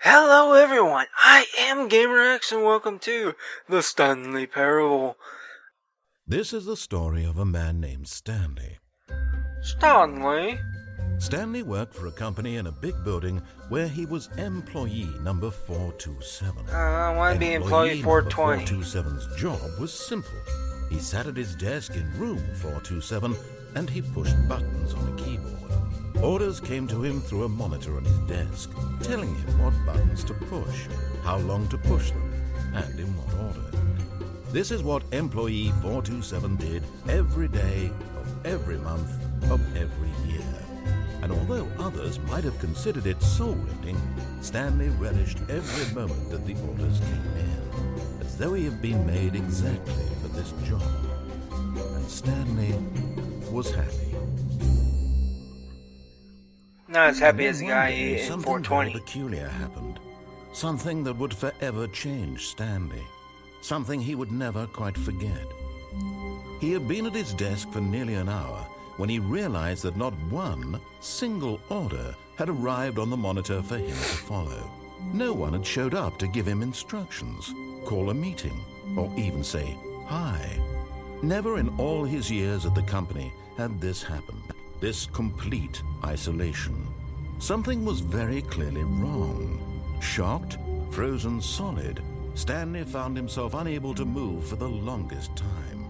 Hello everyone, I am GamerX and welcome to the Stanley Parable. This is the story of a man named Stanley. Stanley? Stanley worked for a company in a big building where he was employee number 427. I want to be employee 420. 427's job was simple. He sat at his desk in room 427 and he pushed buttons on a keyboard. Orders came to him through a monitor on his desk, telling him what buttons to push, how long to push them, and in what order. This is what employee 427 did every day of every month of every year. And although others might have considered it soul-rending, Stanley relished every moment that the orders came in, as though he had been made exactly for this job. And Stanley was happy. Not as happy as the guy in Something 420. very peculiar happened. Something that would forever change Stanley. Something he would never quite forget. He had been at his desk for nearly an hour when he realized that not one single order had arrived on the monitor for him to follow. No one had showed up to give him instructions, call a meeting, or even say hi. Never in all his years at the company had this happened. This complete isolation. Something was very clearly wrong. Shocked, frozen solid, Stanley found himself unable to move for the longest time.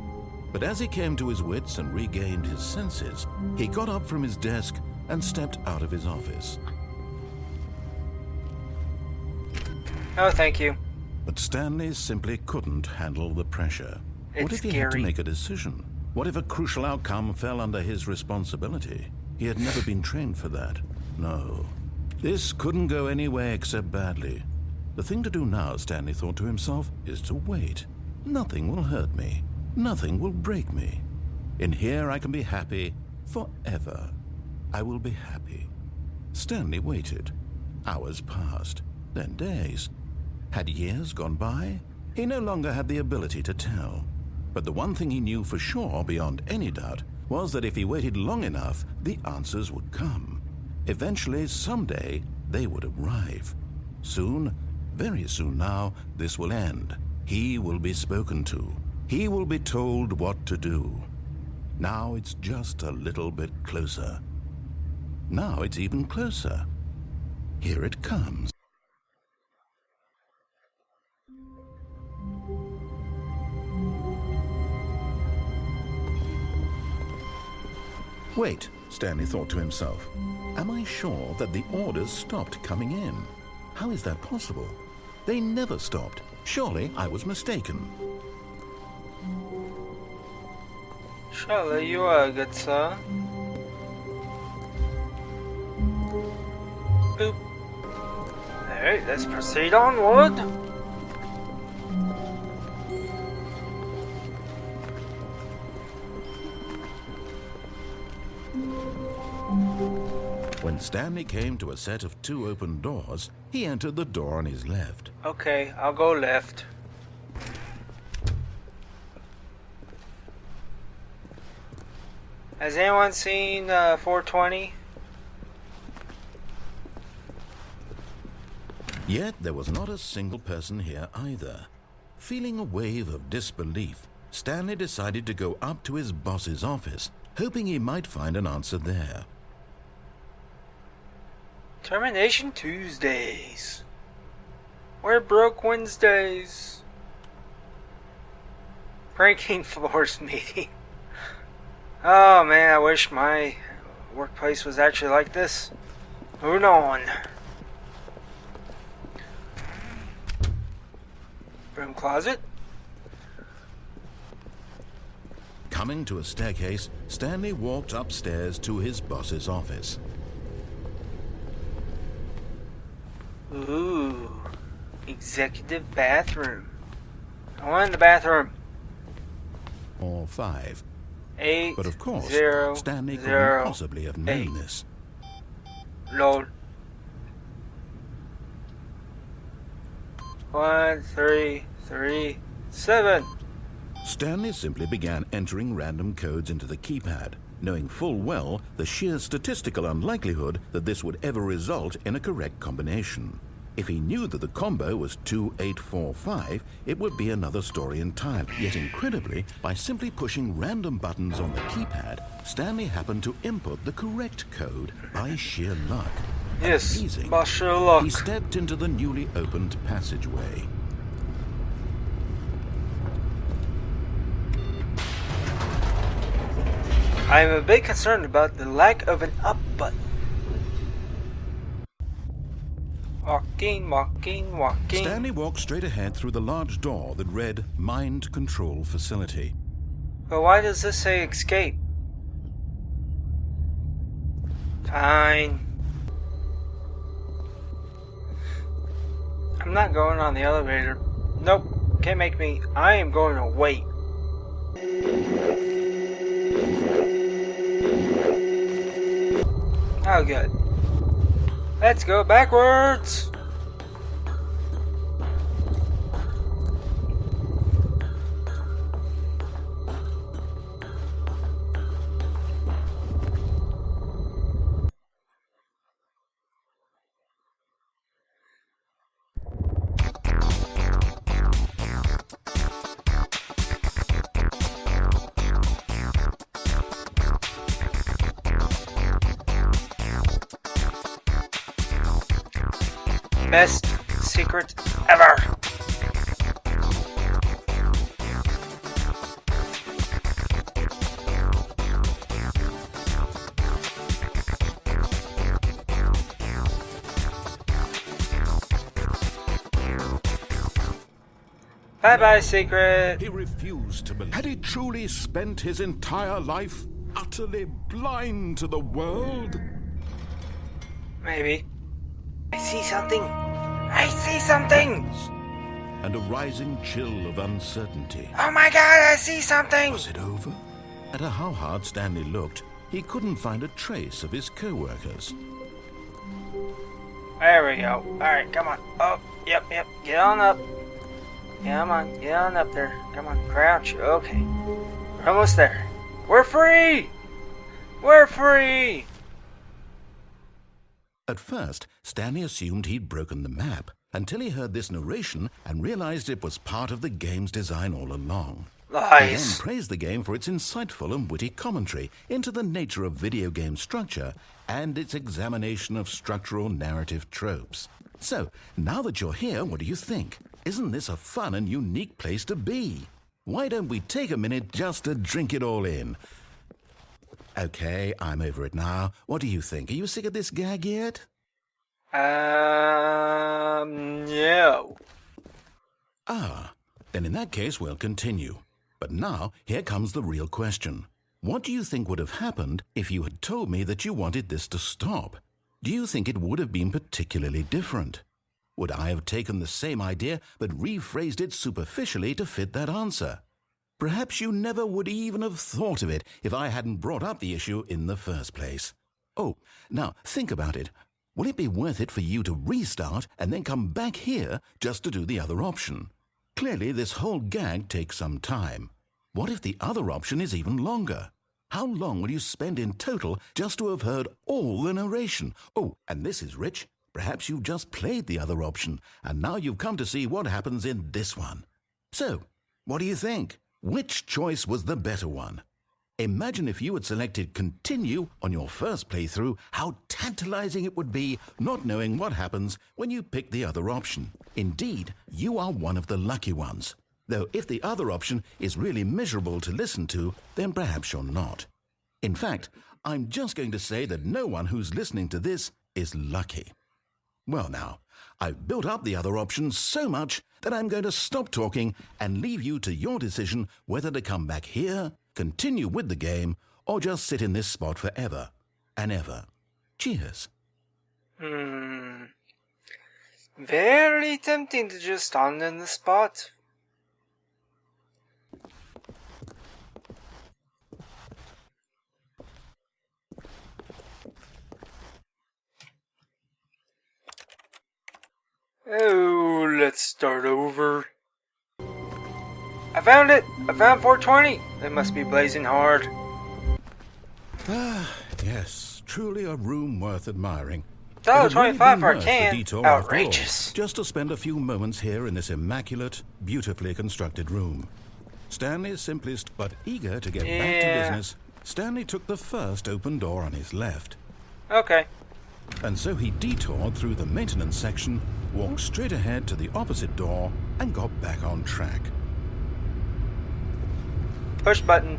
But as he came to his wits and regained his senses, he got up from his desk and stepped out of his office. Oh, thank you. But Stanley simply couldn't handle the pressure. What if he had to make a decision? What if a crucial outcome fell under his responsibility? He had never been trained for that. No. This couldn't go any way except badly. The thing to do now, Stanley thought to himself, is to wait. Nothing will hurt me. Nothing will break me. In here I can be happy forever. I will be happy. Stanley waited. Hours passed, then days. Had years gone by? He no longer had the ability to tell. But the one thing he knew for sure, beyond any doubt, was that if he waited long enough, the answers would come. Eventually, someday, they would arrive. Soon, very soon now, this will end. He will be spoken to. He will be told what to do. Now it's just a little bit closer. Now it's even closer. Here it comes. Wait, Stanley thought to himself. Am I sure that the orders stopped coming in? How is that possible? They never stopped. Surely I was mistaken. Surely you are, good sir. Boop. Alright, let's proceed onward. When Stanley came to a set of two open doors, he entered the door on his left. Okay, I'll go left. Has anyone seen 420? Yet there was not a single person here either. Feeling a wave of disbelief, Stanley decided to go up to his boss's office, hoping he might find an answer there. Termination Tuesdays. We're broke Wednesdays. Pranking floors meeting. Oh man, I wish my workplace was actually like this. Moving on. Broom closet. Coming to a staircase, Stanley walked upstairs to his boss's office. Ooh, executive bathroom. I want in the bathroom. Or 5. 8, But of course, 0, Stanley 0, couldn't possibly have known 8. this. Load. 1, 3, 3, 7. Stanley simply began entering random codes into the keypad, knowing full well the sheer statistical unlikelihood that this would ever result in a correct combination. If he knew that the combo was 2845, it would be another story entirely. Yet incredibly, by simply pushing random buttons on the keypad, Stanley happened to input the correct code by sheer luck. Yes, Amazing. by sheer luck. He stepped into the newly opened passageway. I am a bit concerned about the lack of an up button. Walking. Stanley walked straight ahead through the large door that read Mind Control Facility. But why does this say escape? Fine. I'm not going on the elevator. Nope, can't make me. I am going to wait. Oh, good. Let's go backwards. Best secret ever. Bye-bye, secret. He refused to believe. Had he truly spent his entire life utterly blind to the world? Maybe. I see something. I see something. And a rising chill of uncertainty. Oh my god, I see something. Was it over? No matter how hard Stanley looked, he couldn't find a trace of his co-workers. There we go. Alright, come on. Oh, yep. Get on up. Come on, get on up there. Come on, crouch. Okay. We're almost there. We're free! We're free! At first, Stanley assumed he'd broken the map, until he heard this narration and realized it was part of the game's design all along. He then Lies. praised the game for its insightful and witty commentary into the nature of video game structure and its examination of structural narrative tropes. So, now that you're here, what do you think? Isn't this a fun and unique place to be? Why don't we take a minute just to drink it all in? Okay, I'm over it now. What do you think? Are you sick of this gag yet? No. Ah, then in that case we'll continue. But now, here comes the real question. What do you think would have happened if you had told me that you wanted this to stop? Do you think it would have been particularly different? Would I have taken the same idea but rephrased it superficially to fit that answer? Perhaps you never would even have thought of it if I hadn't brought up the issue in the first place. Oh, now think about it. Will it be worth it for you to restart and then come back here just to do the other option? Clearly, this whole gag takes some time. What if the other option is even longer? How long will you spend in total just to have heard all the narration? Oh, and this is rich. Perhaps you've just played the other option, and now you've come to see what happens in this one. So, what do you think? Which choice was the better one? Imagine if you had selected Continue on your first playthrough, how tantalizing it would be not knowing what happens when you pick the other option. Indeed, you are one of the lucky ones. Though if the other option is really miserable to listen to, then perhaps you're not. In fact, I'm just going to say that no one who's listening to this is lucky. Well now, I've built up the other options so much that I'm going to stop talking and leave you to your decision whether to come back here, continue with the game, or just sit in this spot forever and ever. Cheers. Very tempting to just stand in the spot. Oh, let's start over. I found it! I found 420! They must be blazing hard. Ah, yes, truly a room worth admiring. $1.25 for a worth the can? detour after all, Outrageous. just to spend a few moments here in this immaculate, beautifully constructed room. Stanley's simplest but eager to get back to business, Stanley took the first open door on his left. Okay. And so he detoured through the maintenance section, walked straight ahead to the opposite door, and got back on track. Push button.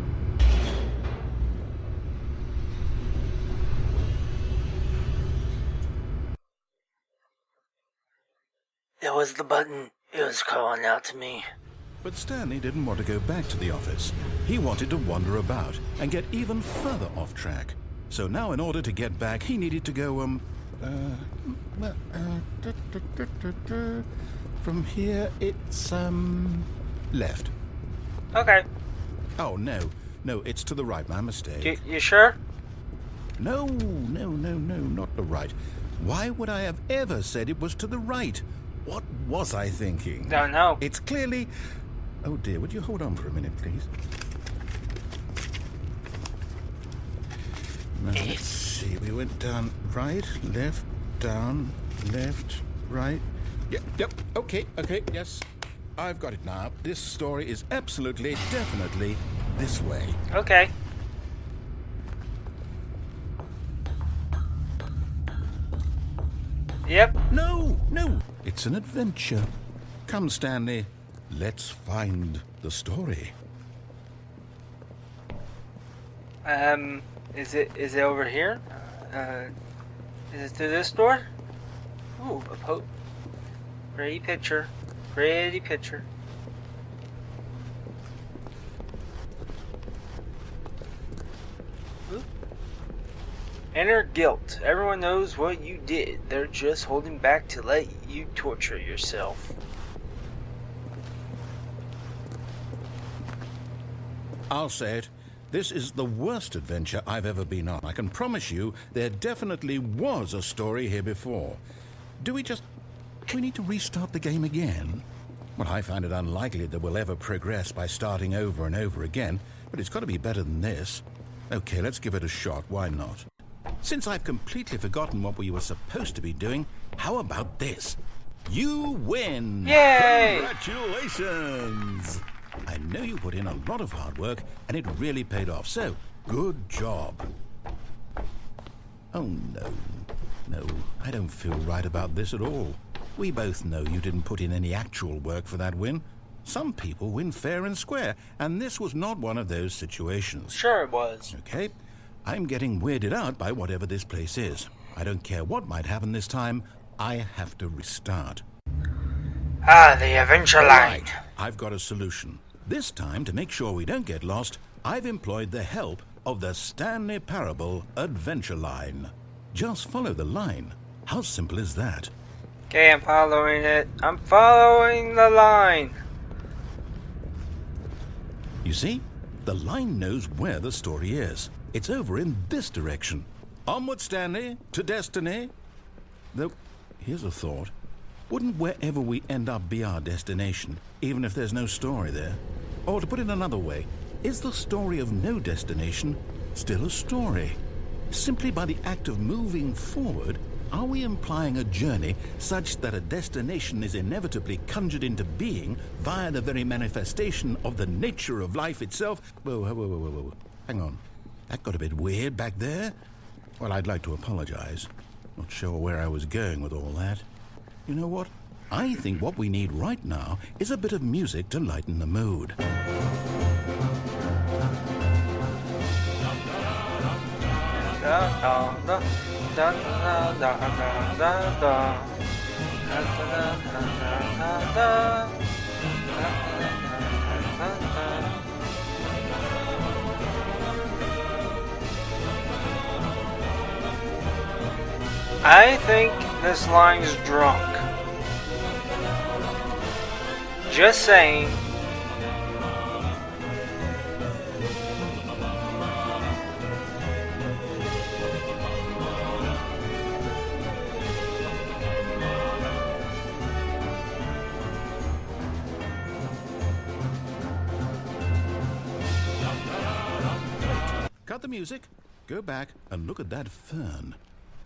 It was the button. It was calling out to me. But Stanley didn't want to go back to the office. He wanted to wander about and get even further off track. So now in order to get back, he needed to go, from here it's, left. Okay. Oh, no, it's to the right, my mistake. You sure? No, not the right. Why would I have ever said it was to the right? What was I thinking? Don't know. It's clearly... Oh dear, would you hold on for a minute, please? Now, let's see, we went down right, left, down, left, right. Yep, okay, yes. I've got it now. This story is absolutely, definitely this way. Okay. Yep. No, it's an adventure. Come, Stanley, let's find the story. Is it over here? Is it through this door? Ooh, pretty picture. Pretty picture. Ooh. Inner guilt. Everyone knows what you did. They're just holding back to let you torture yourself. I'll say it. This is the worst adventure I've ever been on. I can promise you there definitely was a story here before. Do we need to restart the game again? Well, I find it unlikely that we'll ever progress by starting over and over again, but it's got to be better than this. Okay, let's give it a shot. Why not? Since I've completely forgotten what we were supposed to be doing, how about this? You win! Yay! Congratulations! I know you put in a lot of hard work, and it really paid off, so good job. Oh, no, I don't feel right about this at all. We both know you didn't put in any actual work for that win. Some people win fair and square, and this was not one of those situations. Sure it was. Okay, I'm getting weirded out by whatever this place is. I don't care what might happen this time, I have to restart. Ah, the adventure line. Right, I've got a solution. This time, to make sure we don't get lost, I've employed the help of the Stanley Parable adventure line. Just follow the line. How simple is that? Okay, I'm following it. I'm following the line. You see? The line knows where the story is. It's over in this direction. Onward, Stanley, to destiny. Though, here's a thought. Wouldn't wherever we end up be our destination, even if there's no story there? Or to put it another way, is the story of no destination still a story? Simply by the act of moving forward, are we implying a journey such that a destination is inevitably conjured into being via the very manifestation of the nature of life itself? Whoa. Hang on. That got a bit weird back there. Well, I'd like to apologize. Not sure where I was going with all that. You know what? I think what we need right now is a bit of music to lighten the mood. I think this line's drunk. Just saying. Cut the music, go back and look at that fern.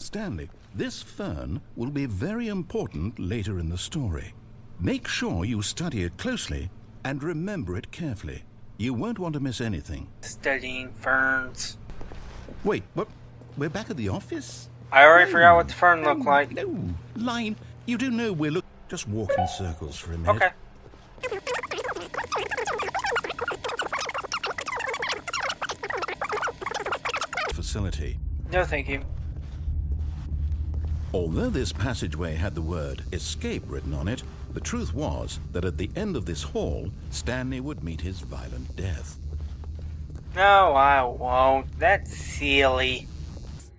Stanley, this fern will be very important later in the story. Make sure you study it closely and remember it carefully. You won't want to miss anything. Studying ferns. Wait, what? We're back at the office? I already forgot what the fern looked like. No, Line, you do know we're just walk in circles for a minute. Okay. Facility. No, thank you. Although this passageway had the word escape written on it, the truth was that at the end of this hall, Stanley would meet his violent death. No, I won't. That's silly.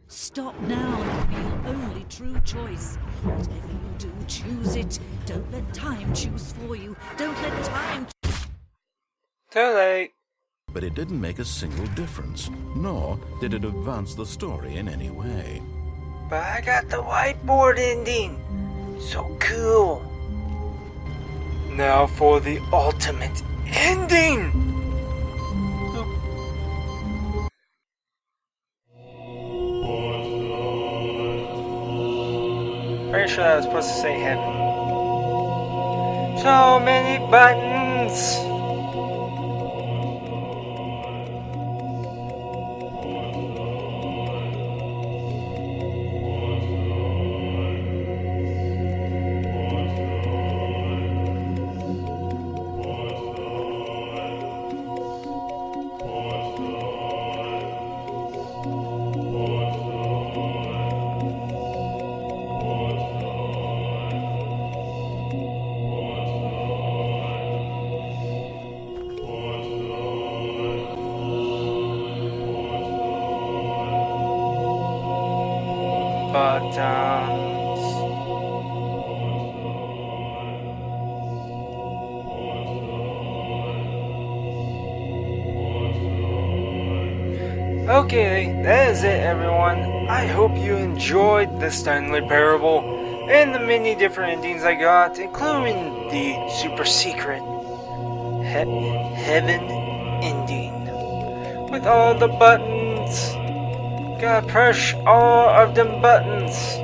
Stop now. It'll be your only true choice. Whatever you do, choose it. Don't let time choose for you. Don't let time... Too late. But it didn't make a single difference, nor did it advance the story in any way. But I got the whiteboard ending. So cool. Now for the ultimate ending. Pretty sure I was supposed to say heaven. So many buttons. Buttons. Okay, that is it, everyone. I hope you enjoyed the Stanley Parable and the many different endings I got, including the super secret heaven ending with all the buttons. Gotta push all of them buttons.